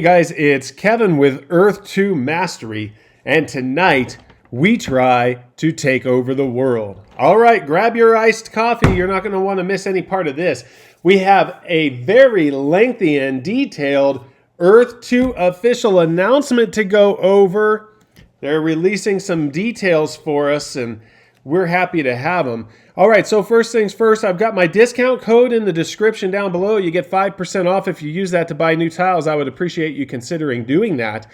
Hey guys, it's Kevin with Earth 2 Mastery, and tonight we try to take over the world. All right, grab your iced coffee. You're not going to want to miss any part of this. We have a very lengthy and detailed Earth 2 official announcement to go over. They're releasing some details for us, and we're happy to have them. All right, so first things first, I've got my discount code in the description down below. You get 5% off if you use that to buy new tiles. I would appreciate you considering doing that.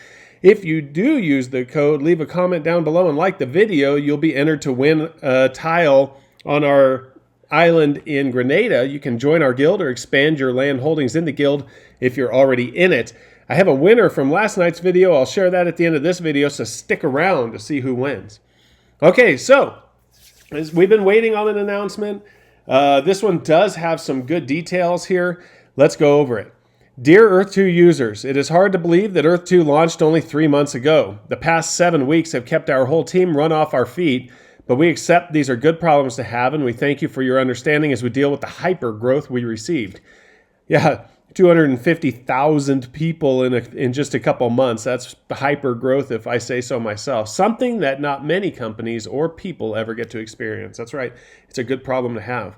If you do use the code, leave a comment down below and like the video. You'll be entered to win a tile on our island in Grenada. You can join our guild or expand your land holdings in the guild if you're already in it. I have a winner from last night's video. I'll share that at the end of this video, so stick around to see who wins. Okay, so we've been waiting on an announcement. This one does have some good details here. Let's go over it. Dear Earth 2 users, it is hard to believe that Earth 2 launched only 3 months ago. The past 7 weeks have kept our whole team run off our feet, but we accept these are good problems to have, and we thank you for your understanding as we deal with the hyper growth we received. Yeah, 250,000 people in just a couple months. That's hyper growth, if I say so myself. Something that not many companies or people ever get to experience. That's right. It's a good problem to have.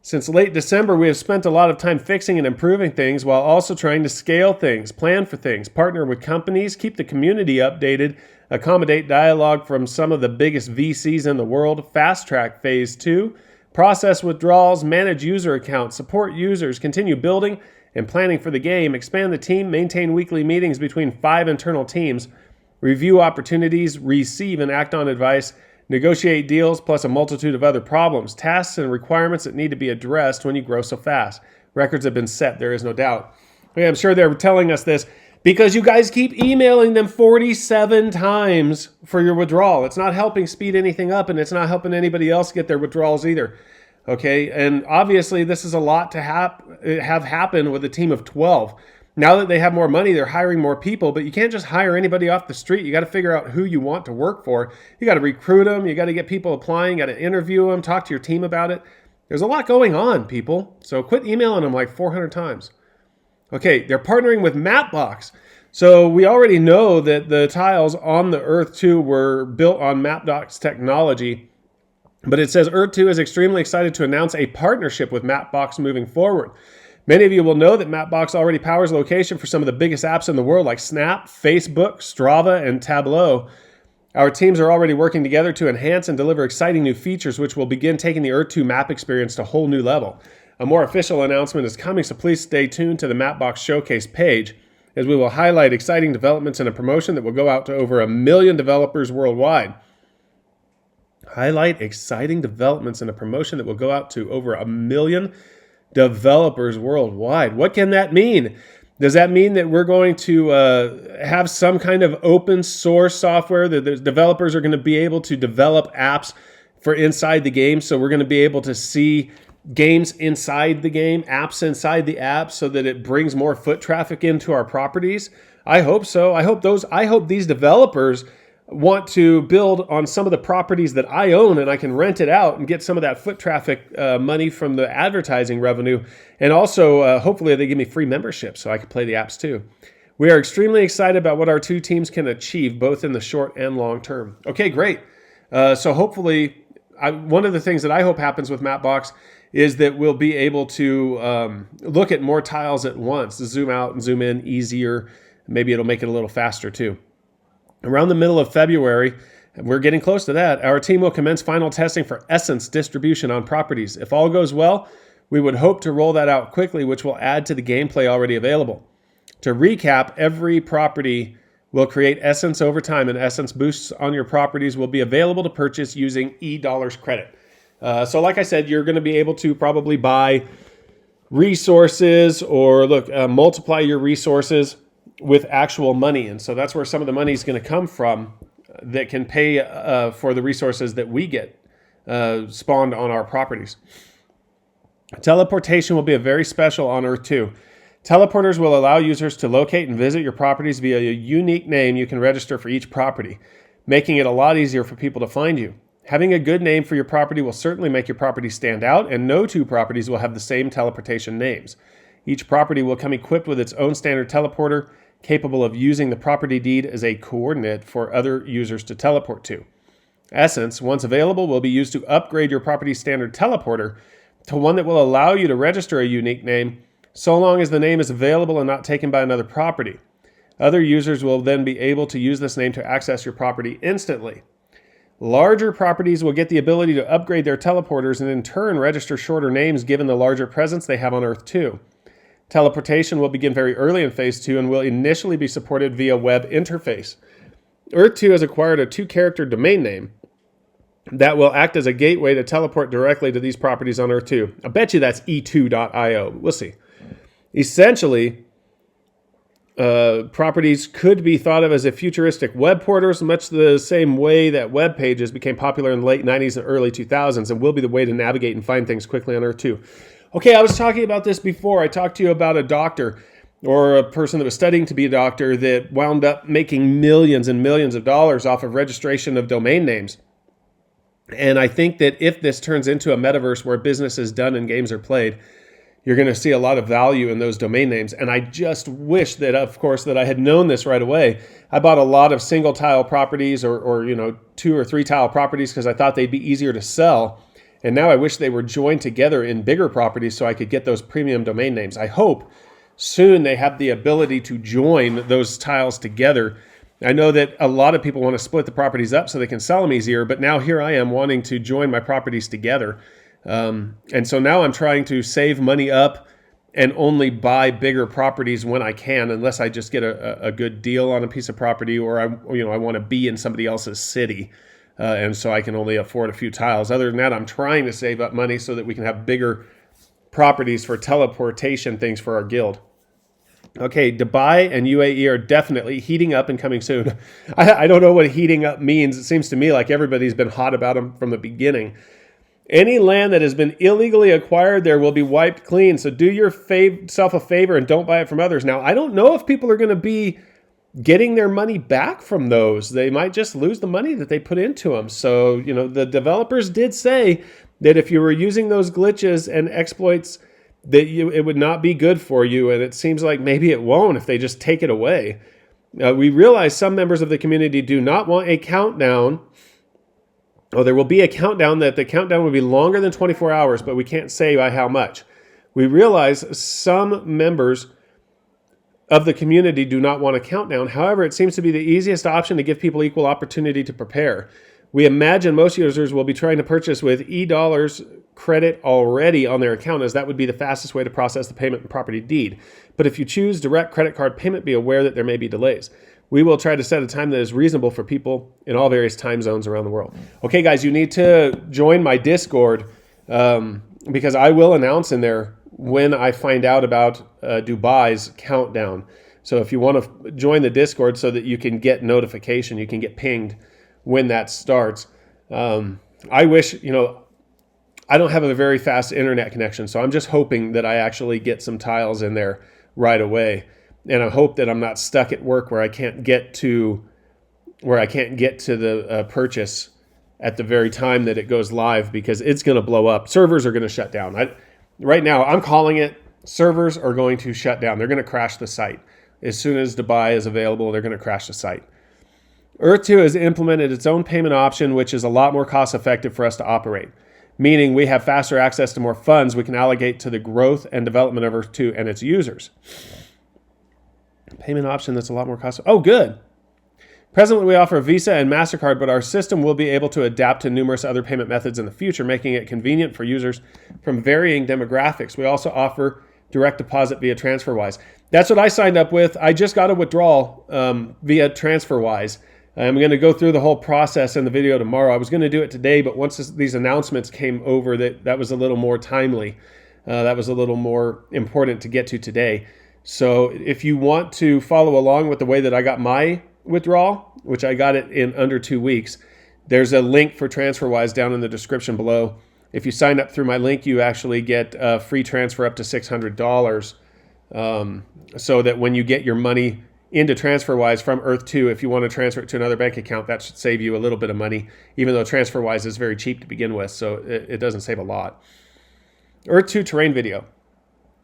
Since late December, we have spent a lot of time fixing and improving things while also trying to scale things, plan for things, partner with companies, keep the community updated, accommodate dialogue from some of the biggest VCs in the world, fast track phase 2, process withdrawals, manage user accounts, support users, continue building and planning for the game, expand the team, maintain weekly meetings between 5 internal teams, review opportunities, receive and act on advice, negotiate deals, plus a multitude of other problems, tasks, and requirements that need to be addressed when you grow so fast. Records have been set, there is no doubt. Okay, I'm sure they're telling us this because you guys keep emailing them 47 times for your withdrawal. It's not helping speed anything up, and it's not helping anybody else get their withdrawals either. Okay, and obviously this is a lot to have happen with a team of 12. Now that they have more money, they're hiring more people, but you can't just hire anybody off the street. You got to figure out who you want to work for. You got to recruit them. You got to get people applying. You got to interview them, talk to your team about it. There's a lot going on, people. So quit emailing them like 400 times. Okay, they're partnering with Mapbox. So we already know that the tiles on the Earth 2 were built on Mapbox technology. But it says Earth 2 is extremely excited to announce a partnership with Mapbox moving forward. Many of you will know that Mapbox already powers location for some of the biggest apps in the world like Snap, Facebook, Strava, and Tableau. Our teams are already working together to enhance and deliver exciting new features which will begin taking the Earth 2 map experience to a whole new level. A more official announcement is coming, so please stay tuned to the Mapbox showcase page as we will highlight exciting developments and a promotion that will go out to over 1 million developers worldwide. Highlight exciting developments and a promotion that will go out to over 1 million developers worldwide. What can that mean? Does that mean that we're going to have some kind of open source software that the developers are going to be able to develop apps for inside the game? So we're going to be able to see games inside the game, apps inside the app, so that it brings more foot traffic into our properties? I hope so. I hope these developers want to build on some of the properties that I own, and I can rent it out and get some of that foot traffic money from the advertising revenue. And also, hopefully they give me free membership so I can play the apps too. We are extremely excited about what our 2 teams can achieve, both in the short and long term. Okay, great. So hopefully, one of the things that I hope happens with Mapbox is that we'll be able to look at more tiles at once, to zoom out and zoom in easier. Maybe it'll make it a little faster too. Around the middle of February, we're getting close to that, our team will commence final testing for Essence distribution on properties. If all goes well, we would hope to roll that out quickly, which will add to the gameplay already available. To recap, every property will create Essence over time, and Essence boosts on your properties will be available to purchase using eDollars credit. So like I said, you're going to be able to probably buy resources or multiply your resources with actual money. And so that's where some of the money is going to come from that can pay for the resources that we get spawned on our properties. Teleportation will be a very special on Earth 2. Teleporters will allow users to locate and visit your properties via a unique name you can register for each property, making it a lot easier for people to find you. Having a good name for your property will certainly make your property stand out, and no 2 properties will have the same teleportation names. Each property will come equipped with its own standard teleporter, capable of using the property deed as a coordinate for other users to teleport to. Essence, once available, will be used to upgrade your property standard teleporter to one that will allow you to register a unique name so long as the name is available and not taken by another property. Other users will then be able to use this name to access your property instantly. Larger properties will get the ability to upgrade their teleporters and in turn register shorter names given the larger presence they have on Earth 2. Teleportation will begin very early in Phase 2 and will initially be supported via web interface. Earth 2 has acquired a 2-character domain name that will act as a gateway to teleport directly to these properties on Earth 2. I bet you that's e2.io. We'll see. Essentially, properties could be thought of as a futuristic web portals, much the same way that web pages became popular in the late 90s and early 2000s and will be the way to navigate and find things quickly on Earth 2. Okay, I was talking about this before. I talked to you about a doctor or a person that was studying to be a doctor that wound up making millions and millions of dollars off of registration of domain names. And I think that if this turns into a metaverse where business is done and games are played, you're going to see a lot of value in those domain names. And I just wish that, of course, that I had known this right away. I bought a lot of single tile properties or 2 or 3 tile properties because I thought they'd be easier to sell. And now I wish they were joined together in bigger properties so I could get those premium domain names. I hope soon they have the ability to join those tiles together. I know that a lot of people want to split the properties up so they can sell them easier, but now here I am wanting to join my properties together. And so now I'm trying to save money up and only buy bigger properties when I can, unless I just get a good deal on a piece of property or I want to be in somebody else's city. And so I can only afford a few tiles. Other than that, I'm trying to save up money so that we can have bigger properties for teleportation things for our guild. Okay, Dubai and UAE are definitely heating up and coming soon. I don't know what heating up means. It seems to me like everybody's been hot about them from the beginning. Any land that has been illegally acquired there will be wiped clean. So do yourself a favor and don't buy it from others. Now, I don't know if people are going to be getting their money back from those. They might just lose the money that they put into them. So, the developers did say that if you were using those glitches and exploits, that it would not be good for you. And it seems like maybe it won't if they just take it away. We realize some members of the community do not want a countdown. Oh, there will be a countdown that the countdown will be longer than 24 hours, but we can't say by how much. We realize some members of the community do not want a countdown. However, it seems to be the easiest option to give people equal opportunity to prepare. We imagine most users will be trying to purchase with e-dollars credit already on their account, as that would be the fastest way to process the payment and property deed. But if you choose direct credit card payment, be aware that there may be delays. We will try to set a time that is reasonable for people in all various time zones around the world. Okay, guys, you need to join my Discord because I will announce in there when I find out about Dubai's countdown. So if you want to join the Discord so that you can get notification, you can get pinged when that starts. I wish, I don't have a very fast internet connection, so I'm just hoping that I actually get some tiles in there right away. And I hope that I'm not stuck at work where I can't get to the purchase at the very time that it goes live, because it's going to blow up. Servers are going to shut down. Right now, I'm calling it. Servers are going to shut down. They're going to crash the site. As soon as Dubai is available, they're going to crash the site. Earth 2 has implemented its own payment option, which is a lot more cost effective for us to operate, meaning we have faster access to more funds we can allocate to the growth and development of Earth 2 and its users. Payment option that's a lot more cost. Oh, good. Presently, we offer Visa and MasterCard, but our system will be able to adapt to numerous other payment methods in the future, making it convenient for users from varying demographics. We also offer direct deposit via TransferWise. That's what I signed up with. I just got a withdrawal via TransferWise. I'm going to go through the whole process in the video tomorrow. I was going to do it today, but once these announcements came over, that was a little more timely. That was a little more important to get to today. So if you want to follow along with the way that I got my withdrawal, which I got it in under 2 weeks, there's a link for TransferWise down in the description below. If you sign up through my link, you actually get a free transfer up to $600. So that when you get your money into TransferWise from Earth 2, if you want to transfer it to another bank account, that should save you a little bit of money, even though TransferWise is very cheap to begin with, so it doesn't save a lot. Earth 2 terrain video.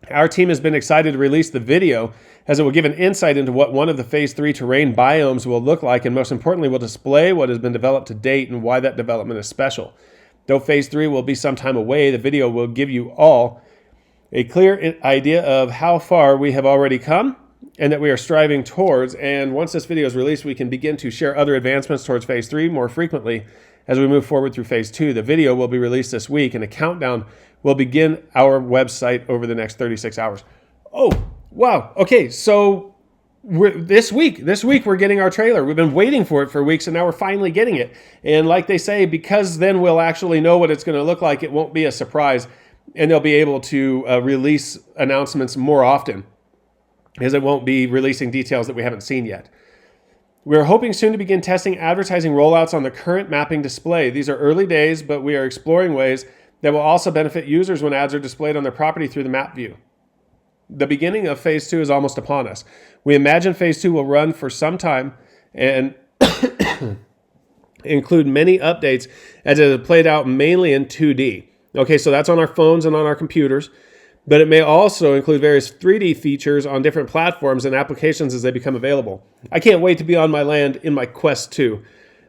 Our team has been excited to release the video as it will give an insight into what one of the Phase 3 terrain biomes will look like, and most importantly will display what has been developed to date and why that development is special. Though Phase 3 will be some time away, the video will give you all a clear idea of how far we have already come and that we are striving towards. And once this video is released, we can begin to share other advancements towards Phase 3 more frequently as we move forward through Phase 2. The video will be released this week, and a countdown will begin our website over the next 36 hours. Oh, wow. Okay, so this week we're getting our trailer. We've been waiting for it for weeks, and now we're finally getting it. And like they say, because then we'll actually know what it's going to look like, it won't be a surprise, and they'll be able to release announcements more often, as it won't be releasing details that we haven't seen yet. We're hoping soon to begin testing advertising rollouts on the current mapping display. These are early days, but we are exploring ways that will also benefit users when ads are displayed on their property through the map view. The beginning of Phase 2 is almost upon us. We imagine Phase 2 will run for some time and include many updates as it is played out mainly in 2D. Okay, so that's on our phones and on our computers, but it may also include various 3D features on different platforms and applications as they become available. I can't wait to be on my land in my Quest 2.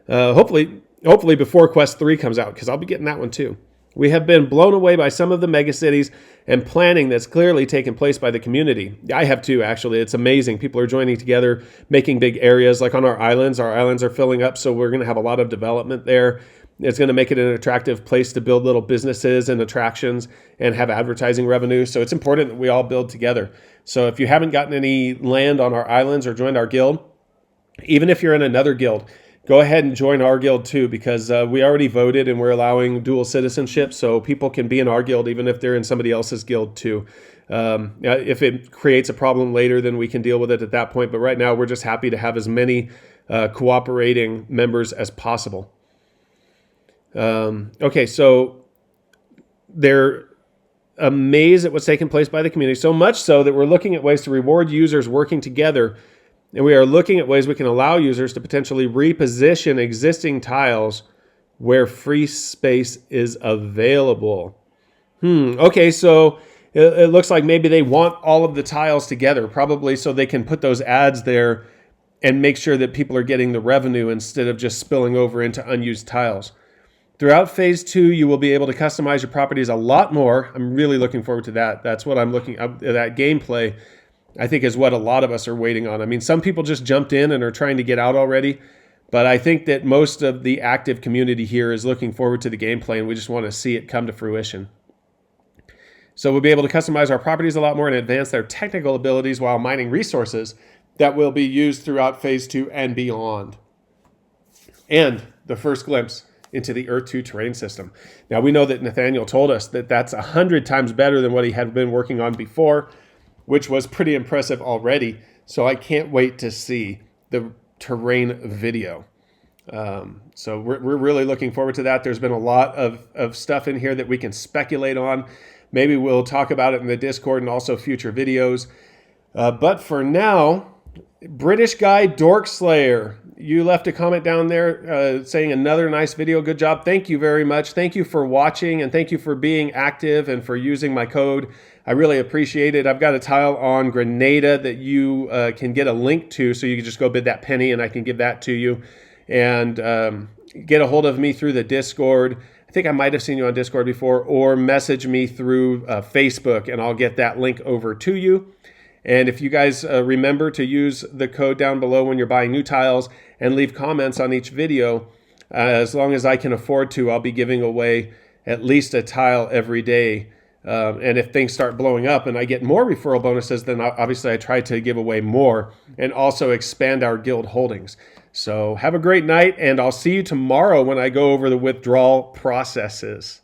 Hopefully before Quest 3 comes out, because I'll be getting that one too. We have been blown away by some of the megacities and planning that's clearly taken place by the community. I have too, actually. It's amazing. People are joining together, making big areas. Like on our islands are filling up, so we're going to have a lot of development there. It's going to make it an attractive place to build little businesses and attractions and have advertising revenue. So it's important that we all build together. So if you haven't gotten any land on our islands or joined our guild, even if you're in another guild, go ahead and join our guild too, because we already voted and we're allowing dual citizenship, so people can be in our guild even if they're in somebody else's guild too. If it creates a problem later, then we can deal with it at that point. But right now, we're just happy to have as many cooperating members as possible. Okay, so they're amazed at what's taking place by the community, so much so that we're looking at ways to reward users working together. And we are looking at ways we can allow users to potentially reposition existing tiles where free space is available. Okay, so it looks like maybe they want all of the tiles together, probably so they can put those ads there and make sure that people are getting the revenue instead of just spilling over into unused tiles. Throughout Phase 2, you will be able to customize your properties a lot more. I'm really looking forward to that. That's what I'm looking at. That gameplay, I think, is what a lot of us are waiting on. I mean, some people just jumped in and are trying to get out already, but I think that most of the active community here is looking forward to the gameplay, and we just want to see it come to fruition. So we'll be able to customize our properties a lot more and advance their technical abilities while mining resources that will be used throughout Phase 2 and beyond. And the first glimpse into the Earth 2 terrain system. Now, we know that Nathaniel told us that that's 100 times better than what he had been working on before, which was pretty impressive already. So I can't wait to see the terrain video. So we're really looking forward to that. There's been a lot of stuff in here that we can speculate on. Maybe we'll talk about it in the Discord and also future videos. But for now, British Guy Dork Slayer, you left a comment down there saying another nice video. Good job. Thank you very much. Thank you for watching, and thank you for being active and for using my code. I really appreciate it. I've got a tile on Grenada that you can get a link to, so you can just go bid that penny and I can give that to you. And get a hold of me through the Discord. I think I might have seen you on Discord before, or message me through Facebook and I'll get that link over to you. And if you guys remember to use the code down below when you're buying new tiles and leave comments on each video, as long as I can afford to, I'll be giving away at least a tile every day. And if things start blowing up and I get more referral bonuses, then obviously I try to give away more and also expand our guild holdings. So have a great night, and I'll see you tomorrow when I go over the withdrawal processes.